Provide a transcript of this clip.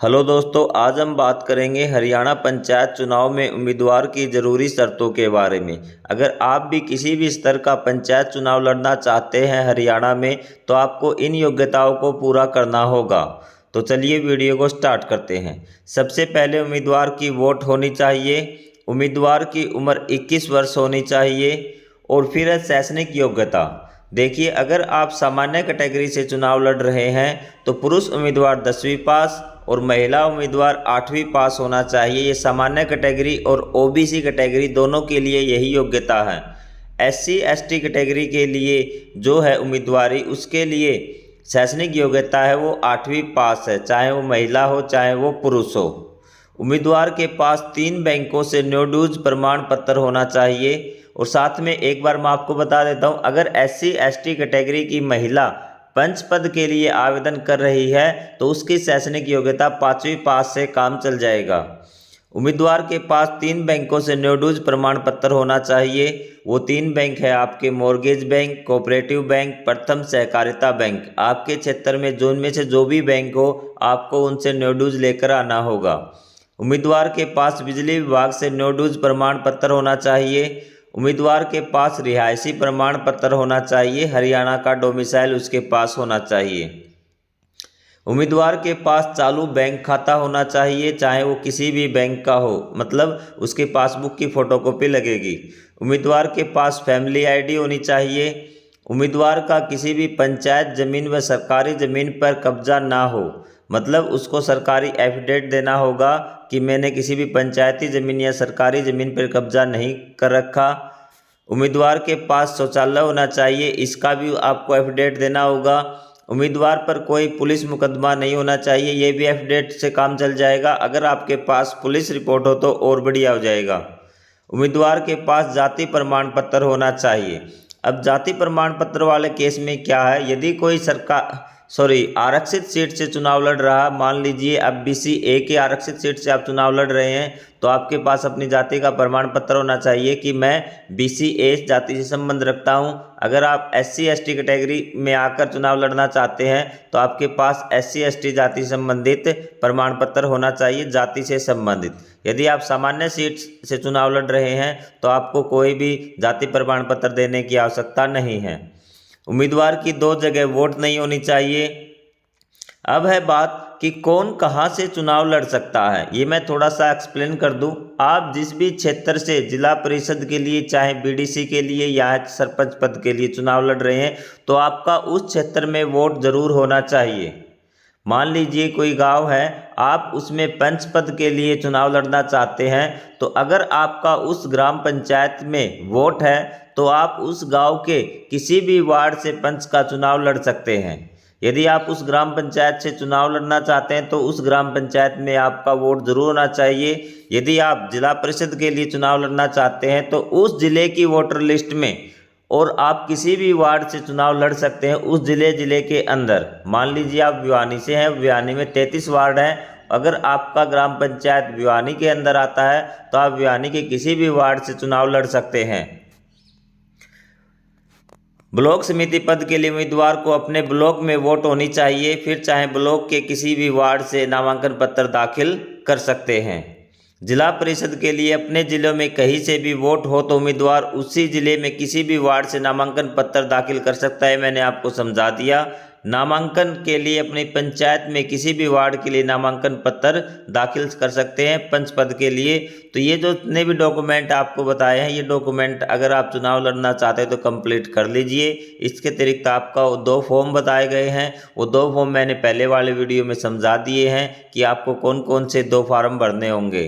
Hello दोस्तों, आज हम बात करेंगे हरियाणा पंचायत चुनाव में उम्मीदवार की ज़रूरी शर्तों के बारे में। अगर आप भी किसी भी स्तर का पंचायत चुनाव लड़ना चाहते हैं हरियाणा में, तो आपको इन योग्यताओं को पूरा करना होगा। तो चलिए वीडियो को स्टार्ट करते हैं। सबसे पहले उम्मीदवार की वोट होनी चाहिए, उम्मीदवार की उम्र 21 वर्ष होनी चाहिए और फिर है शैक्षणिक योग्यता। देखिए, अगर आप सामान्य कैटेगरी से चुनाव लड़ रहे हैं तो पुरुष उम्मीदवार 10वीं पास और महिला उम्मीदवार 8वीं पास होना चाहिए। ये सामान्य कैटेगरी और ओबीसी कैटेगरी दोनों के लिए यही योग्यता है। एससी एसटी कैटेगरी के लिए जो है उम्मीदवारी, उसके लिए शैक्षणिक योग्यता है वो 8वीं पास है, चाहे वो महिला हो चाहे वो पुरुष हो। उम्मीदवार के पास 3 बैंकों से नो ड्यूज प्रमाण पत्र होना चाहिए। और साथ में एक बार मैं आपको बता देता हूँ, अगर एससी एसटी कैटेगरी की महिला पंच पद के लिए आवेदन कर रही है तो उसकी शैक्षणिक योग्यता 5वीं पास से काम चल जाएगा। उम्मीदवार के पास 3 बैंकों से नो ड्यूज प्रमाण पत्र होना चाहिए। वो 3 बैंक है आपके मॉर्गेज बैंक, कोऑपरेटिव बैंक, प्रथम सहकारिता बैंक। आपके क्षेत्र में जो उनमें से जो भी बैंक हो, आपको उनसे नो ड्यूज लेकर आना होगा। उम्मीदवार के पास बिजली विभाग से नो ड्यूज प्रमाण पत्र होना चाहिए। उम्मीदवार के पास रिहायशी प्रमाण पत्र होना चाहिए, हरियाणा का डोमिसाइल उसके पास होना चाहिए। उम्मीदवार के पास चालू बैंक खाता होना चाहिए, चाहे वो किसी भी बैंक का हो, मतलब उसके पासबुक की फ़ोटोकॉपी लगेगी। उम्मीदवार के पास फैमिली आईडी होनी चाहिए। उम्मीदवार का किसी भी पंचायत ज़मीन व सरकारी ज़मीन पर कब्जा ना हो, मतलब उसको सरकारी एफिडेविट देना होगा कि मैंने किसी भी पंचायती ज़मीन या सरकारी ज़मीन पर कब्जा नहीं कर रखा। उम्मीदवार के पास शौचालय होना चाहिए, इसका भी आपको एफिडेविट देना होगा। उम्मीदवार पर कोई पुलिस मुकदमा नहीं होना चाहिए, ये भी एफिडेविट से काम चल जाएगा। अगर आपके पास पुलिस रिपोर्ट हो तो और बढ़िया हो जाएगा। उम्मीदवार के पास जाति प्रमाण पत्र होना चाहिए। अब जाति प्रमाण पत्र वाले केस में क्या है, यदि कोई आरक्षित सीट से चुनाव लड़ रहा, मान लीजिए अब बीसी ए के आरक्षित सीट से आप चुनाव लड़ रहे हैं, तो आपके पास अपनी जाति का प्रमाण पत्र होना चाहिए कि मैं बीसी ए जाति से संबंध रखता हूं। अगर आप एससी एसटी कैटेगरी में आकर चुनाव लड़ना चाहते हैं तो आपके पास एससी एसटी जाति संबंधित प्रमाण पत्र होना चाहिए, जाति से संबंधित। यदि आप सामान्य सीट से चुनाव लड़ रहे हैं तो आपको कोई भी जाति प्रमाण पत्र देने की आवश्यकता नहीं है। उम्मीदवार की 2 जगह वोट नहीं होनी चाहिए। अब है बात कि कौन कहां से चुनाव लड़ सकता है, ये मैं थोड़ा सा एक्सप्लेन कर दूं। आप जिस भी क्षेत्र से जिला परिषद के लिए, चाहे बीडीसी के लिए या सरपंच पद के लिए चुनाव लड़ रहे हैं, तो आपका उस क्षेत्र में वोट जरूर होना चाहिए। मान लीजिए कोई गांव है, आप उसमें पंच पद के लिए चुनाव लड़ना चाहते हैं, तो अगर आपका उस ग्राम पंचायत में वोट है तो आप उस गांव के किसी भी वार्ड से पंच का चुनाव लड़ सकते हैं। यदि आप उस ग्राम पंचायत से चुनाव लड़ना चाहते हैं तो उस ग्राम पंचायत में आपका वोट जरूर होना चाहिए। यदि आप जिला परिषद के लिए चुनाव लड़ना चाहते हैं तो उस जिले की वोटर लिस्ट में, और आप किसी भी वार्ड से चुनाव लड़ सकते हैं उस जिले के अंदर। मान लीजिए आप भिवानी से हैं, भिवानी में 33 वार्ड हैं, अगर आपका ग्राम पंचायत भिवानी के अंदर आता है तो आप भिवानी के किसी भी वार्ड से चुनाव लड़ सकते हैं। ब्लॉक समिति पद के लिए उम्मीदवार को अपने ब्लॉक में वोट होनी चाहिए, फिर चाहे ब्लॉक के किसी भी वार्ड से नामांकन पत्र दाखिल कर सकते हैं। जिला परिषद के लिए अपने जिलों में कहीं से भी वोट हो तो उम्मीदवार उसी जिले में किसी भी वार्ड से नामांकन पत्र दाखिल कर सकता है, मैंने आपको समझा दिया। नामांकन के लिए अपनी पंचायत में किसी भी वार्ड के लिए नामांकन पत्र दाखिल कर सकते हैं पंच पद के लिए। तो ये जो जितने भी डॉक्यूमेंट आपको बताए हैं, ये डॉक्यूमेंट अगर आप चुनाव लड़ना चाहते हैं तो कंप्लीट कर लीजिए। इसके अतिरिक्त आपका 2 फॉर्म बताए गए हैं, वो 2 फॉर्म मैंने पहले वाले वीडियो में समझा दिए हैं कि आपको कौन कौन से 2 फॉर्म भरने होंगे।